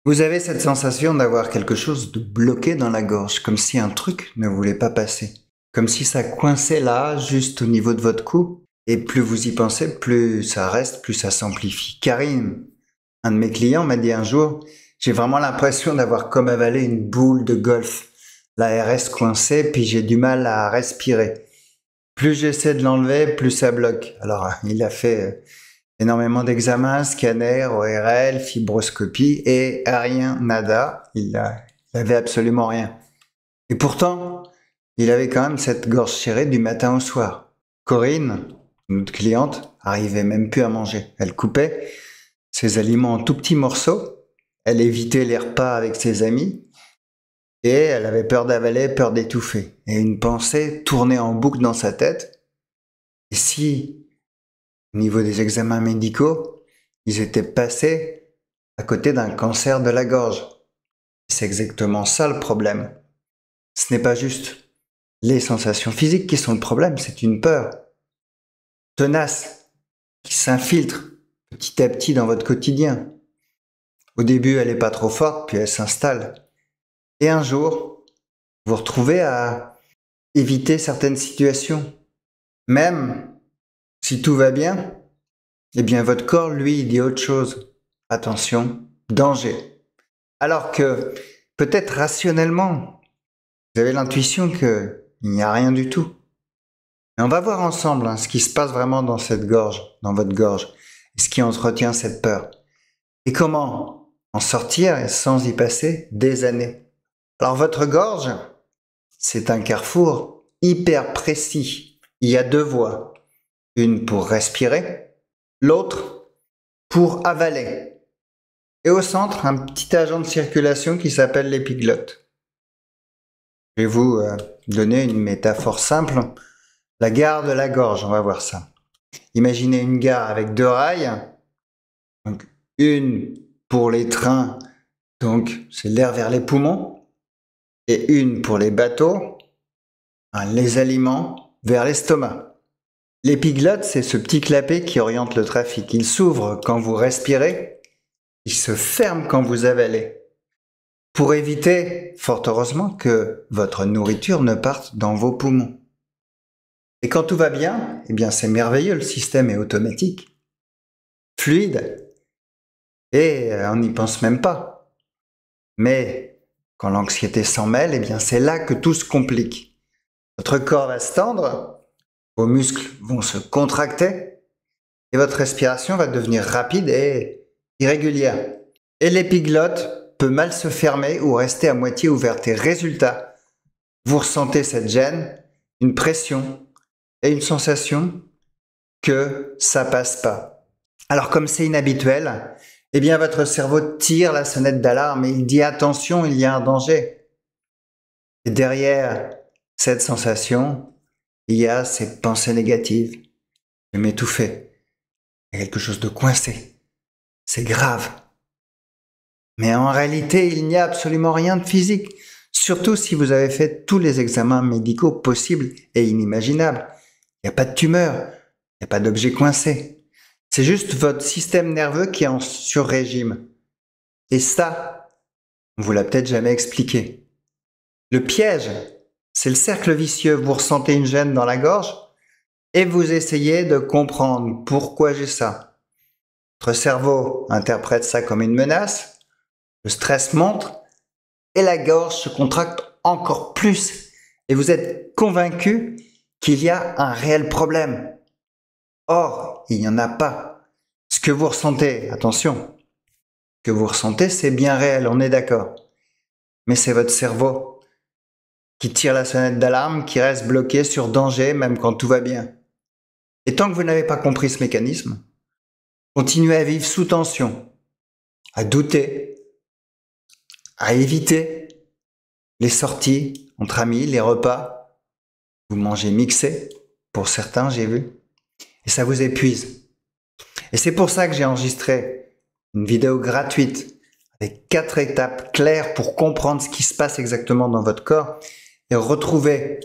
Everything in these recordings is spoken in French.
Vous avez cette sensation d'avoir quelque chose de bloqué dans la gorge, comme si un truc ne voulait pas passer. Comme si ça coinçait là, juste au niveau de votre cou. Et plus vous y pensez, plus ça reste, plus ça s'amplifie. Karine, un de mes clients, m'a dit un jour, j'ai vraiment l'impression d'avoir comme avalé une boule de golf. La RS coincée, puis j'ai du mal à respirer. Plus j'essaie de l'enlever, plus ça bloque. Alors, il a fait énormément d'examens, scanner, ORL, fibroscopie, et rien, nada. Il avait absolument rien. Et pourtant, il avait quand même cette gorge serrée du matin au soir. Corinne, notre cliente, arrivait même plus à manger. Elle coupait ses aliments en tout petits morceaux. Elle évitait les repas avec ses amis. Et elle avait peur d'avaler, peur d'étouffer. Et une pensée tournait en boucle dans sa tête. Et si, au niveau des examens médicaux, ils étaient passés à côté d'un cancer de la gorge? C'est exactement ça le problème. Ce n'est pas juste les sensations physiques qui sont le problème, c'est une peur tenace qui s'infiltre petit à petit dans votre quotidien. Au début, elle n'est pas trop forte, puis elle s'installe. Et un jour, vous vous retrouvez à éviter certaines situations. Même si tout va bien, eh bien votre corps, lui, il dit autre chose. Attention, danger. Alors que peut-être rationnellement, vous avez l'intuition qu'il n'y a rien du tout. Mais on va voir ensemble ce qui se passe vraiment dans cette gorge, dans votre gorge, et ce qui entretient cette peur. Et comment en sortir sans y passer des années. Alors votre gorge, c'est un carrefour hyper précis. Il y a deux voies. Une pour respirer, l'autre pour avaler. Et au centre, un petit agent de circulation qui s'appelle l'épiglotte. Je vais vous donner une métaphore simple. La gare de la gorge, on va voir ça. Imaginez une gare avec deux rails. Donc, une pour les trains, donc c'est l'air vers les poumons. Et une pour les bateaux, les aliments vers l'estomac. L'épiglotte, c'est ce petit clapet qui oriente le trafic. Il s'ouvre quand vous respirez, il se ferme quand vous avalez. Pour éviter, fort heureusement, que votre nourriture ne parte dans vos poumons. Et quand tout va bien, eh bien c'est merveilleux, le système est automatique, fluide, et on n'y pense même pas. Mais quand l'anxiété s'en mêle, eh bien c'est là que tout se complique. Votre corps va se tendre, vos muscles vont se contracter, et votre respiration va devenir rapide et irrégulière. Et l'épiglotte peut mal se fermer ou rester à moitié ouverte. Et résultat, vous ressentez cette gêne, une pression et une sensation que ça passe pas. Alors comme c'est inhabituel, eh bien votre cerveau tire la sonnette d'alarme et il dit attention, il y a un danger. Et derrière cette sensation, il y a ces pensées négatives. Je vais m'étouffer. Il y a quelque chose de coincé. C'est grave. Mais en réalité, il n'y a absolument rien de physique. Surtout si vous avez fait tous les examens médicaux possibles et inimaginables. Il n'y a pas de tumeur, il n'y a pas d'objet coincé. C'est juste votre système nerveux qui est en sur-régime. Et ça, on vous l'a peut-être jamais expliqué. Le piège, c'est le cercle vicieux. Vous ressentez une gêne dans la gorge et vous essayez de comprendre pourquoi j'ai ça. Votre cerveau interprète ça comme une menace, le stress monte et la gorge se contracte encore plus. Et vous êtes convaincu qu'il y a un réel problème. Or, il n'y en a pas. Ce que vous ressentez, attention, ce que vous ressentez, c'est bien réel, on est d'accord. Mais c'est votre cerveau qui tire la sonnette d'alarme, qui reste bloqué sur danger, même quand tout va bien. Et tant que vous n'avez pas compris ce mécanisme, continuez à vivre sous tension, à douter, à éviter les sorties entre amis, les repas. Vous mangez mixé, pour certains, j'ai vu. Et ça vous épuise. Et c'est pour ça que j'ai enregistré une vidéo gratuite avec 4 étapes claires pour comprendre ce qui se passe exactement dans votre corps et retrouver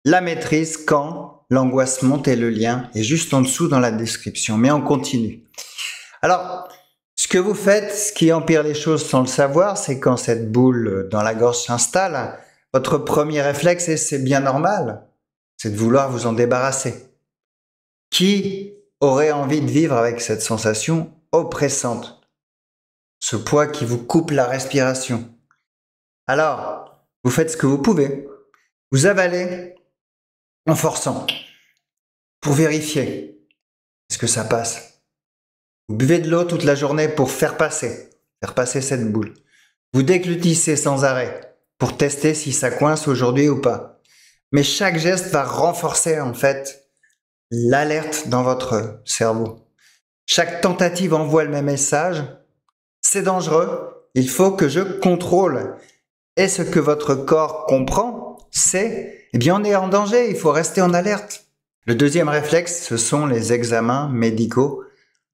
la maîtrise quand l'angoisse monte, et le lien est juste en dessous dans la description. Mais on continue. Alors, ce Ce que vous faites, ce qui empire les choses sans le savoir, c'est quand cette boule dans la gorge s'installe, votre premier réflexe, et c'est bien normal, c'est de vouloir vous en débarrasser. Qui aurait envie de vivre avec cette sensation oppressante? Ce poids qui vous coupe la respiration. Alors, vous faites ce que vous pouvez. Vous avalez en forçant pour vérifier est-ce que ça passe. Vous buvez de l'eau toute la journée pour faire passer cette boule. Vous déglutissez sans arrêt pour tester si ça coince aujourd'hui ou pas. Mais chaque geste va renforcer en fait l'alerte dans votre cerveau. Chaque tentative envoie le même message. C'est dangereux, il faut que je contrôle. Et ce que votre corps comprend, c'est, on est en danger, il faut rester en alerte. Le deuxième réflexe, ce sont les examens médicaux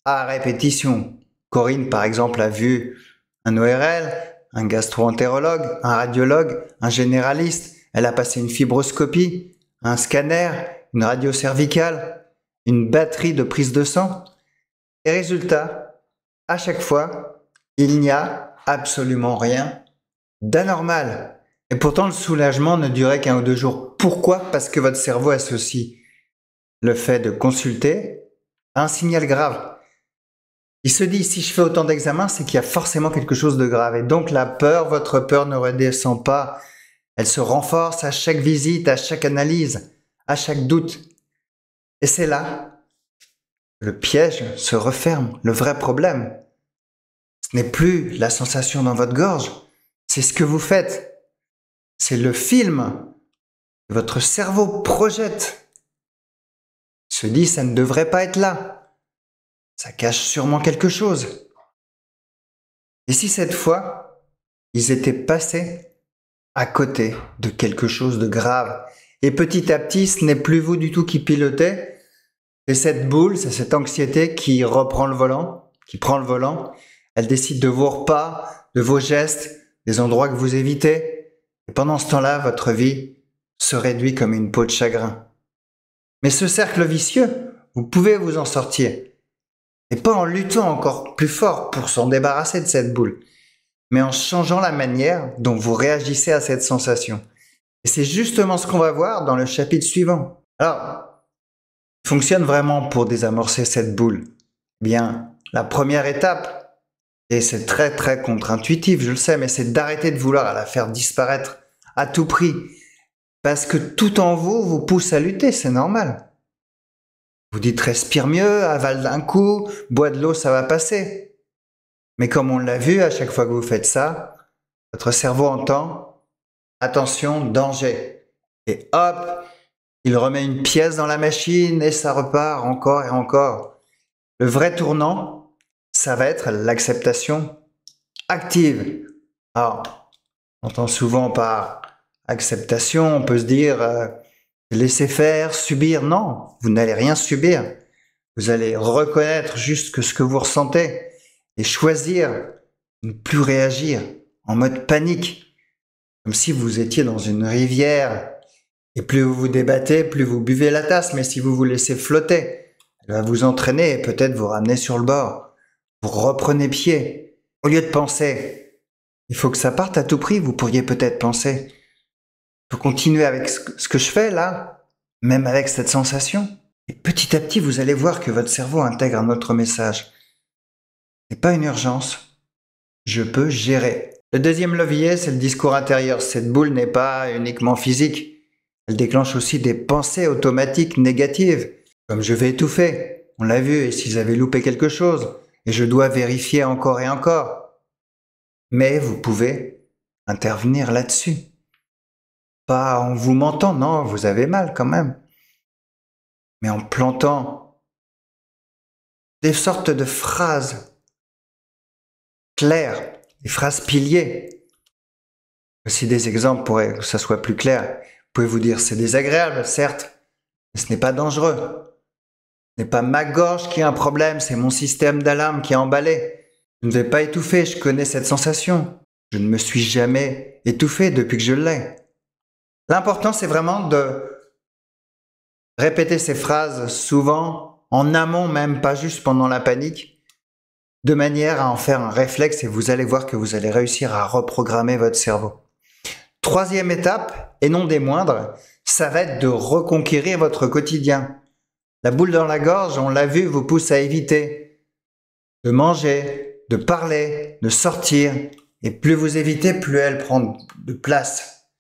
à répétition. Corinne, par exemple, a vu un ORL, un gastro-entérologue, un radiologue, un généraliste. Elle a passé une fibroscopie, un scanner, une radio cervicale, une batterie de prise de sang. Et résultat, à chaque fois, il n'y a absolument rien d'anormal. Et pourtant, le soulagement ne durait qu'1 ou 2 jours. Pourquoi? Parce que votre cerveau associe le fait de consulter à un signal grave. Il se dit, si je fais autant d'examens, c'est qu'il y a forcément quelque chose de grave. Et donc la peur, votre peur ne redescend pas. Elle se renforce à chaque visite, à chaque analyse, à chaque doute. Et c'est là, le piège se referme. Le vrai problème, ce n'est plus la sensation dans votre gorge, c'est ce que vous faites. C'est le film que votre cerveau projette. Il se dit, ça ne devrait pas être là. Ça cache sûrement quelque chose. Et si cette fois, ils étaient passés à côté de quelque chose de grave, et petit à petit, ce n'est plus vous du tout qui pilotez, c'est cette boule, c'est cette anxiété qui reprend le volant, qui prend le volant, elle décide de vos repas, de vos gestes, des endroits que vous évitez, et pendant ce temps-là, votre vie se réduit comme une peau de chagrin. Mais ce cercle vicieux, vous pouvez vous en sortir. Et pas en luttant encore plus fort pour s'en débarrasser de cette boule, mais en changeant la manière dont vous réagissez à cette sensation. Et c'est justement ce qu'on va voir dans le chapitre suivant. Alors, il fonctionne vraiment pour désamorcer cette boule. Bien, la première étape, et c'est très très contre-intuitif, je le sais, mais c'est d'arrêter de vouloir la faire disparaître à tout prix. Parce que tout en vous pousse à lutter, c'est normal. Vous dites respire mieux, avale d'un coup, bois de l'eau, ça va passer. Mais comme on l'a vu, à chaque fois que vous faites ça, votre cerveau entend attention, danger. Et hop, il remet une pièce dans la machine et ça repart encore et encore. Le vrai tournant, ça va être l'acceptation active. Alors, on entend souvent par acceptation, on peut se dire laisser faire, subir. Non, vous n'allez rien subir. Vous allez reconnaître juste que ce que vous ressentez et choisir de ne plus réagir en mode panique, comme si vous étiez dans une rivière et plus vous vous débattez, plus vous buvez la tasse, mais si vous vous laissez flotter, elle va vous entraîner et peut-être vous ramener sur le bord. Vous reprenez pied. Au lieu de penser, il faut que ça parte à tout prix, vous pourriez peut-être penser, je peux continuer avec ce que je fais là, même avec cette sensation. Et petit à petit, vous allez voir que votre cerveau intègre un autre message. Ce n'est pas une urgence. Je peux gérer. Le deuxième levier, c'est le discours intérieur. Cette boule n'est pas uniquement physique. Elle déclenche aussi des pensées automatiques négatives, comme je vais étouffer. On l'a vu, et s'ils avaient loupé quelque chose, et je dois vérifier encore et encore. Mais vous pouvez intervenir là-dessus. Pas en vous mentant, non, vous avez mal quand même. Mais en plantant des sortes de phrases claires, des phrases piliers. Voici des exemples pour que ça soit plus clair. Vous pouvez vous dire, c'est désagréable, certes, mais ce n'est pas dangereux. Ce n'est pas ma gorge qui a un problème, c'est mon système d'alarme qui est emballé. Je ne vais pas étouffer, je connais cette sensation. Je ne me suis jamais étouffé depuis que je l'ai. L'important, c'est vraiment de répéter ces phrases souvent, en amont même, pas juste pendant la panique, de manière à en faire un réflexe et vous allez voir que vous allez réussir à reprogrammer votre cerveau. Troisième étape, et non des moindres, ça va être de reconquérir votre quotidien. La boule dans la gorge, on l'a vu, vous pousse à éviter de manger, de parler, de sortir. Et plus vous évitez, plus elle prend de place.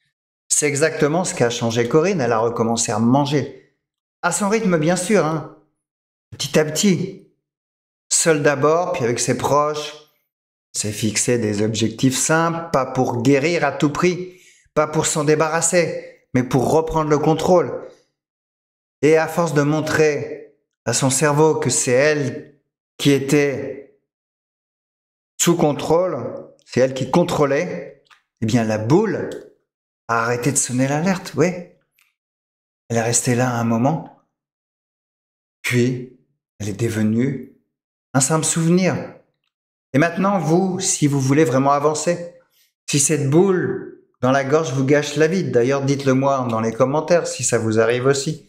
C'est exactement ce qu'a changé Corinne. Elle a recommencé à manger. À son rythme, bien sûr, hein. Petit à petit. Seule d'abord, puis avec ses proches. C'est fixer des objectifs simples, pas pour guérir à tout prix, pas pour s'en débarrasser, mais pour reprendre le contrôle. Et à force de montrer à son cerveau que c'est elle qui était sous contrôle, c'est elle qui contrôlait, eh bien la boule a arrêté de sonner l'alerte, oui. Elle est restée là un moment, puis elle est devenue un simple souvenir. Et maintenant, vous, si vous voulez vraiment avancer, si cette boule dans la gorge vous gâche la vie, d'ailleurs dites-le moi dans les commentaires si ça vous arrive aussi.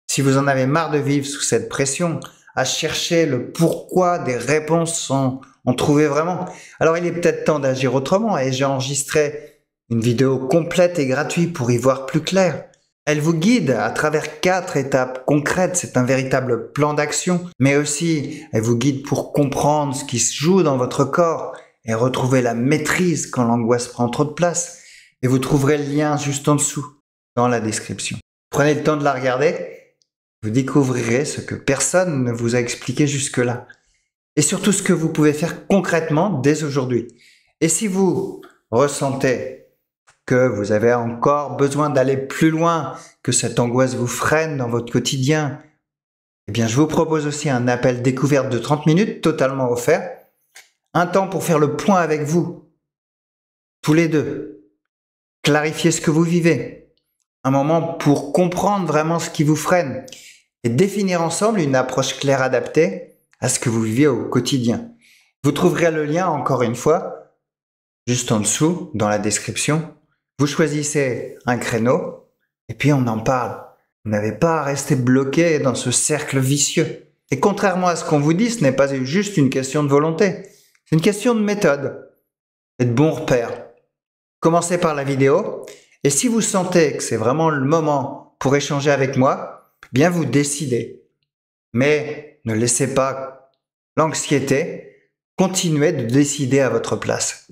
Si vous en avez marre de vivre sous cette pression, à chercher le pourquoi des réponses sans en trouver vraiment, alors il est peut-être temps d'agir autrement et j'ai enregistré une vidéo complète et gratuite pour y voir plus clair. Elle vous guide à travers 4 étapes concrètes, c'est un véritable plan d'action, mais aussi elle vous guide pour comprendre ce qui se joue dans votre corps et retrouver la maîtrise quand l'angoisse prend trop de place. Et vous trouverez le lien juste en dessous, dans la description. Prenez le temps de la regarder. Vous découvrirez ce que personne ne vous a expliqué jusque-là. Et surtout ce que vous pouvez faire concrètement dès aujourd'hui. Et si vous ressentez que vous avez encore besoin d'aller plus loin, que cette angoisse vous freine dans votre quotidien, eh bien je vous propose aussi un appel découverte de 30 minutes totalement offert. Un temps pour faire le point avec vous, tous les deux. Clarifier ce que vous vivez. Un moment pour comprendre vraiment ce qui vous freine. Et définir ensemble une approche claire adaptée à ce que vous vivez au quotidien. Vous trouverez le lien, encore une fois, juste en dessous, dans la description. Vous choisissez un créneau, et puis on en parle. Vous n'avez pas à rester bloqué dans ce cercle vicieux. Et contrairement à ce qu'on vous dit, ce n'est pas juste une question de volonté. C'est une question de méthode et de bons repères. Commencez par la vidéo, et si vous sentez que c'est vraiment le moment pour échanger avec moi, bien vous décidez. Mais ne laissez pas l'anxiété continuer de décider à votre place.